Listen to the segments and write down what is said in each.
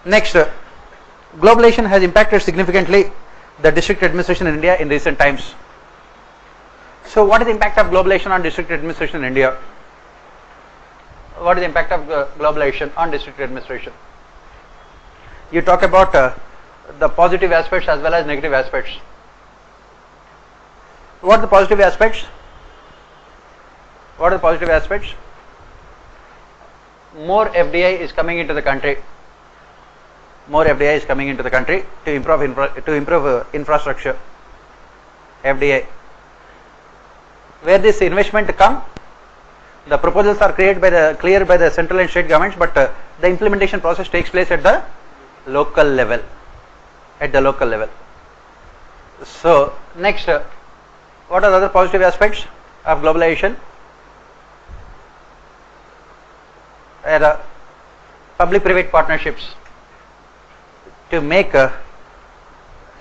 Next, globalization has impacted significantly the district administration in India in recent times. So what is the impact of globalization on district administration in India? What is the impact of globalization on district administration? You talk about the positive aspects as well as negative aspects. What are the positive aspects? What are the positive aspects? More FDI is coming into the country. More FDI is coming into the country to improve infrastructure. FDI. Where this investment come, the proposals are cleared by the central and state governments, but the implementation process takes place at the local level. So next, what are the other positive aspects of globalization? Public-private partnerships to make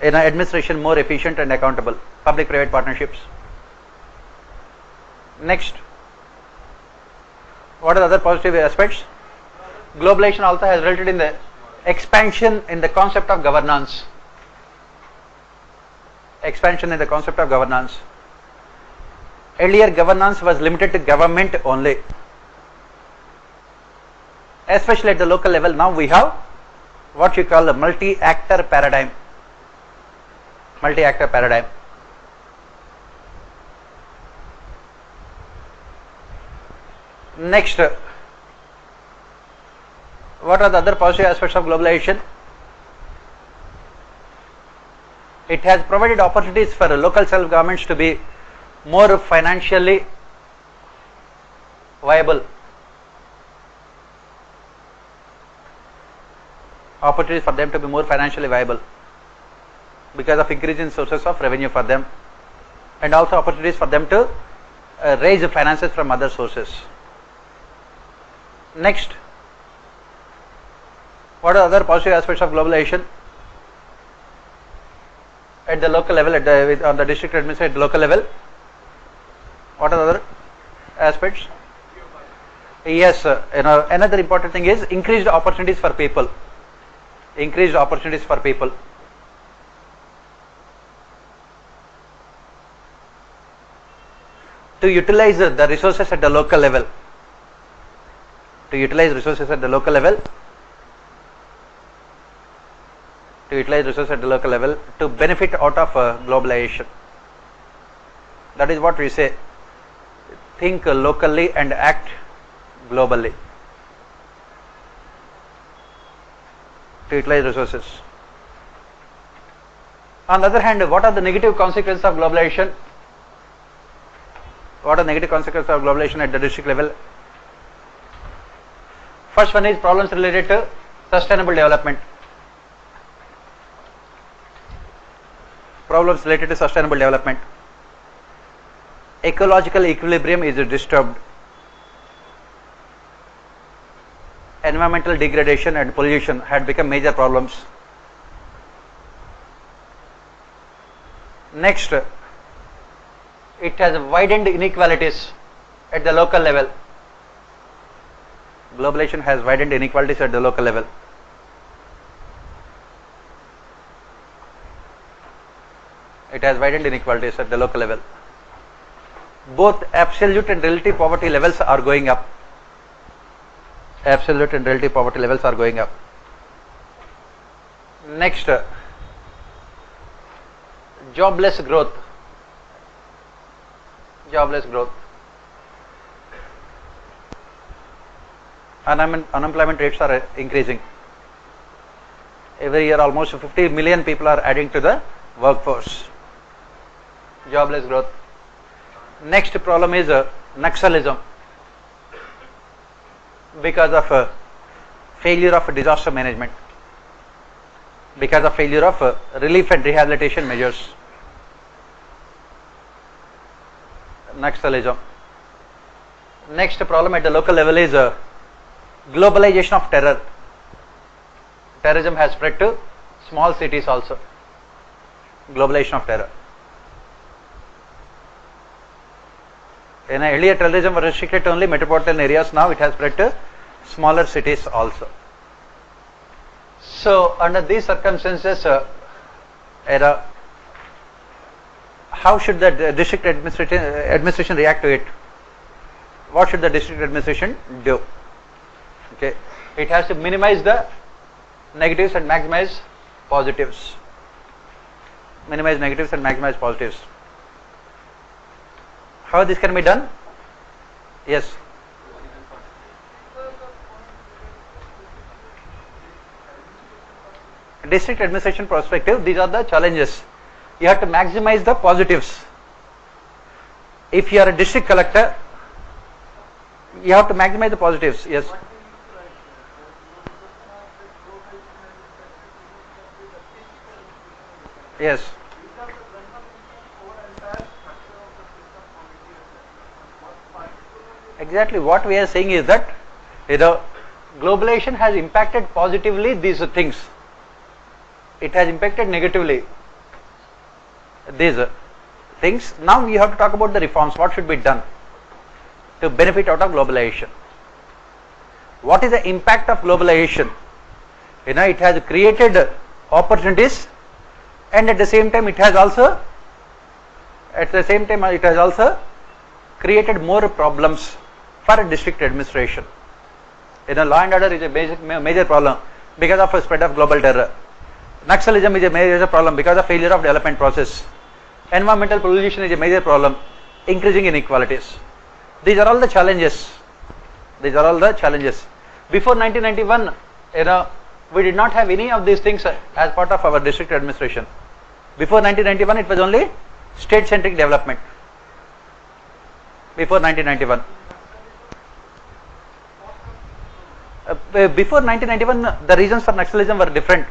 administration more efficient and accountable. Public-private partnerships. Next, what are the other positive aspects? Globalization also has resulted in the expansion in the concept of governance. Expansion in the concept of governance. Earlier, governance was limited to government only, especially at the local level. Now we have what you call the multi-actor paradigm. Multi-actor paradigm. Next, what are the other positive aspects of globalization? It has provided opportunities for local self-governments to be more financially viable. Opportunities for them to be more financially viable because of increasing sources of revenue for them, and also opportunities for them to raise finances from other sources. Next, what are other positive aspects of globalization? At the local level, on the district administration at the local level, what are the other aspects? Yes, another important thing is increased opportunities for people. Increased opportunities for people. To utilize the resources at the local level. To utilize resources at the local level. To utilize resources at the local level to benefit out of globalization. That is what we say. Think locally and act globally. To utilize resources. On the other hand, what are the negative consequences of globalization? What are negative consequences of globalization at the district level? First one is problems related to sustainable development. Problems related to sustainable development. Ecological equilibrium is disturbed. Environmental degradation and pollution had become major problems. Next, it has widened inequalities at the local level. Globalization has widened inequalities at the local level. It has widened inequalities at the local level. Both absolute and relative poverty levels are going up. Absolute and relative poverty levels are going up. Next, jobless growth. Jobless growth. Unemployment rates are increasing. Every year almost 50 million people are adding to the workforce. Jobless growth. Next problem is Naxalism. Because of failure of disaster management. Because of failure of relief and rehabilitation measures. Naxalism. Next problem at the local level is globalization of terror. Terrorism has spread to small cities also. Globalization of terror. In earlier, terrorism was restricted to only metropolitan areas. Now it has spread to smaller cities also. So under these circumstances, how should the district administration react to it? What should the district administration do? Okay, it has to minimize the negatives and maximize positives. Minimize negatives and maximize positives. How this can be done? Yes. District administration perspective, these are the challenges. You have to maximize the positives. If you are a district collector, you have to maximize the positives. Yes. Yes. Exactly what we are saying is that globalization has impacted positively these things. It has impacted negatively these things. Now we have to talk about the reforms. What should be done to benefit out of globalization? What is the impact of globalization? It has created opportunities, and at the same time it has also created more problems for a district administration. Law and order is a major problem because of a spread of global terror. Naxalism is a major problem because of failure of development process. Environmental pollution is a major problem, increasing inequalities. These are all the challenges. Before 1991, we did not have any of these things as part of our district administration. Before 1991, it was only state-centric development. Before 1991. Before 1991, the reasons for Naxalism were different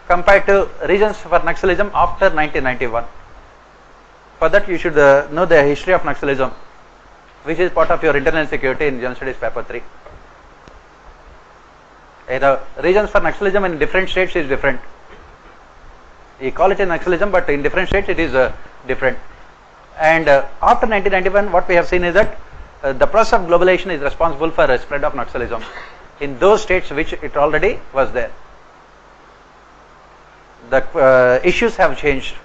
compared to reasons for Naxalism after 1991. For that, you should know the history of Naxalism, which is part of your internal security in General Studies paper 3. The reasons for Naxalism in different states is different. You call it a Naxalism, but in different states it is different. And after 1991, what we have seen is that the process of globalization is responsible for a spread of Naxalism in those states which it already was there. The issues have changed.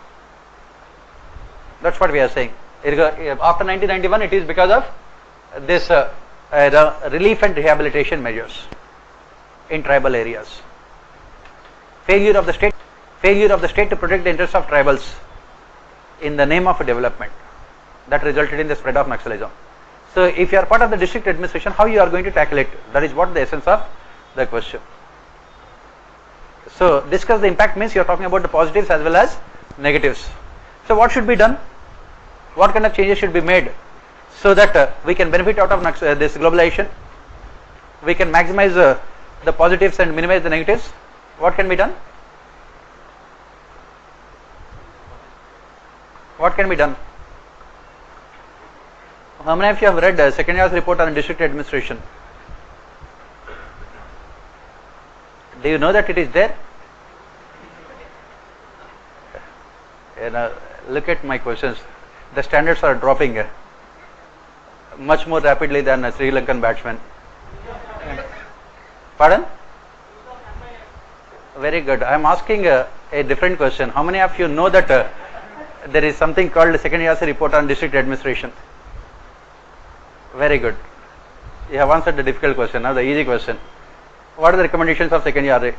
That's what we are saying. After 1991, it is because of this relief and rehabilitation measures in tribal areas. Failure of the state to protect the interests of tribals in the name of development, that resulted in the spread of Naxalism. So if you are part of the district administration, how you are going to tackle it? That is what the essence of the question. So discuss the impact means you are talking about the positives as well as negatives. So what should be done? What kind of changes should be made so that we can benefit out of this globalization? We can maximize the positives and minimize the negatives. What can be done? What can be done? How many of you have read second year's report on district administration? Do you know that it is there? Look at my questions. The standards are dropping much more rapidly than a Sri Lankan batsman. Pardon? Very good. I am asking a different question. How many of you know that there is something called second year's report on district administration? Very good. You have answered the difficult question. Now the easy question. What are the recommendations of second year?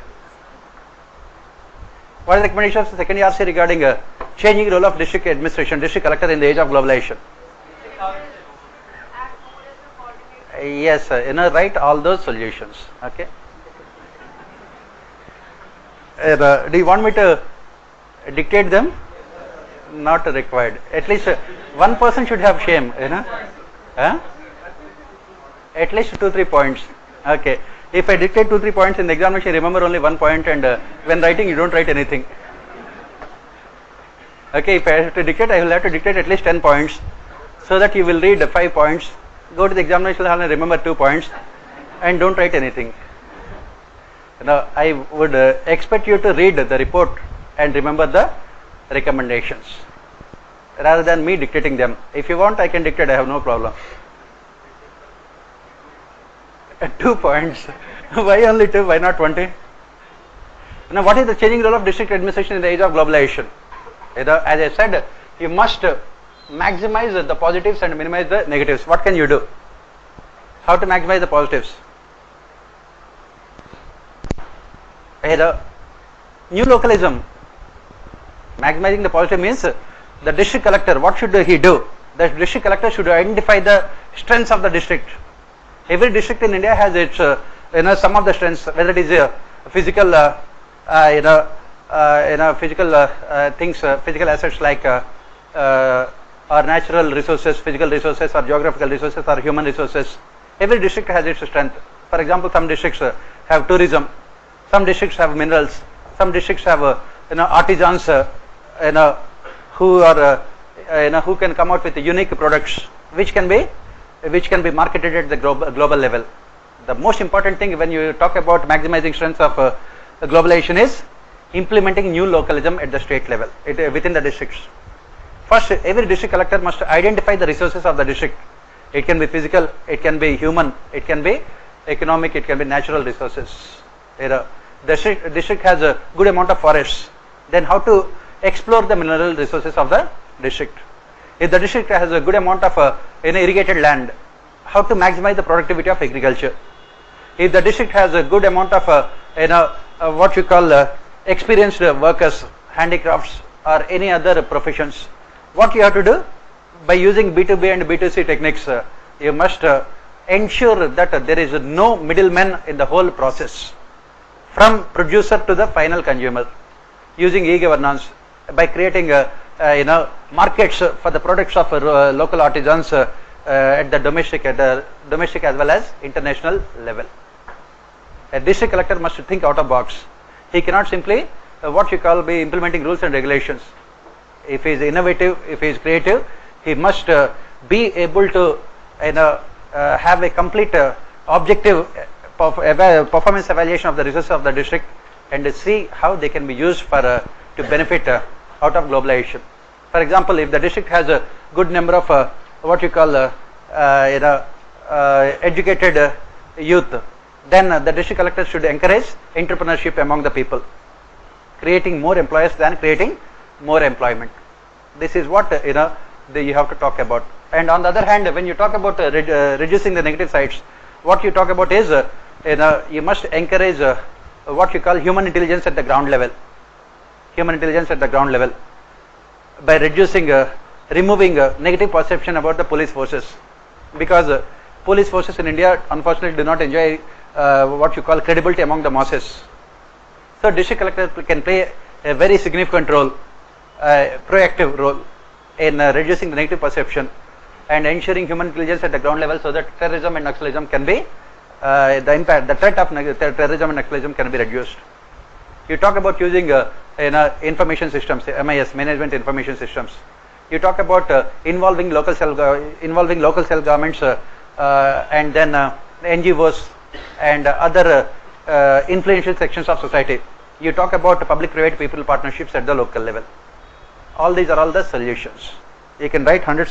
What are the recommendations of second year regarding changing role of district administration, district collector in the age of globalization? Yes, write all those solutions. Okay. Do you want me to dictate them? Not required. At least one person should have shame. At least 2-3 points. Okay. If I dictate 2-3 points in the examination, remember only 1 point, and when writing, you don't write anything. Okay. If I have to dictate, I will have to dictate at least 10 points, so that you will read 5 points, go to the examination hall and remember 2 points, and don't write anything. Now, I would expect you to read the report and remember the recommendations, rather than me dictating them. If you want, I can dictate. I have no problem. 2 points. Why only 2? Why not 20? Now, what is the changing role of district administration in the age of globalization? As I said, you must maximize the positives and minimize the negatives. What can you do? How to maximize the positives? The new localism. Maximizing the positive means the district collector, what should he do? The district collector should identify the strengths of the district. Every district in India has its some of the strengths, whether it is physical physical things, physical assets like or natural resources, physical resources, or geographical resources, or human resources. Every district has its strength. For example, some districts have tourism, some districts have minerals, some districts have artisans who are who can come out with unique products which can be marketed at the global level. The most important thing when you talk about maximizing strengths of globalization is implementing new localism at the state level, within the districts. First, every district collector must identify the resources of the district. It can be physical, it can be human, it can be economic, it can be natural resources. The district has a good amount of forests. Then how to explore the mineral resources of the district? If the district has a good amount of irrigated land, how to maximize the productivity of agriculture? If the district has a good amount of what you call experienced workers, handicrafts, or any other professions, what you have to do? By using B2B and B2C techniques, you must ensure that there is no middleman in the whole process, from producer to the final consumer, using e-governance, by creating markets for the products of local artisans at the domestic as well as international level. A district collector must think out of box. He cannot simply what you call be implementing rules and regulations. If he is innovative, if he is creative, he must be able to have a complete objective performance evaluation of the resources of the district and see how they can be used for to benefit out of globalization. For example, if the district has a good number of what you call educated youth, then the district collector should encourage entrepreneurship among the people, creating more employers than creating more employment. This is what you have to talk about. And on the other hand, when you talk about reducing the negative sides, what you talk about is you must encourage what you call human intelligence at the ground level. Human intelligence at the ground level by reducing, removing negative perception about the police forces, because police forces in India unfortunately do not enjoy what you call credibility among the masses. So district collector can play a very significant role, proactive role in reducing the negative perception and ensuring human intelligence at the ground level, so that terrorism and Naxalism can be the threat of terrorism and Naxalism can be reduced. You talk about using information systems, MIS, management information systems. You talk about involving local self governments and then NGOs and other influential sections of society. You talk about public-private people partnerships at the local level. All these are all the solutions. You can write hundreds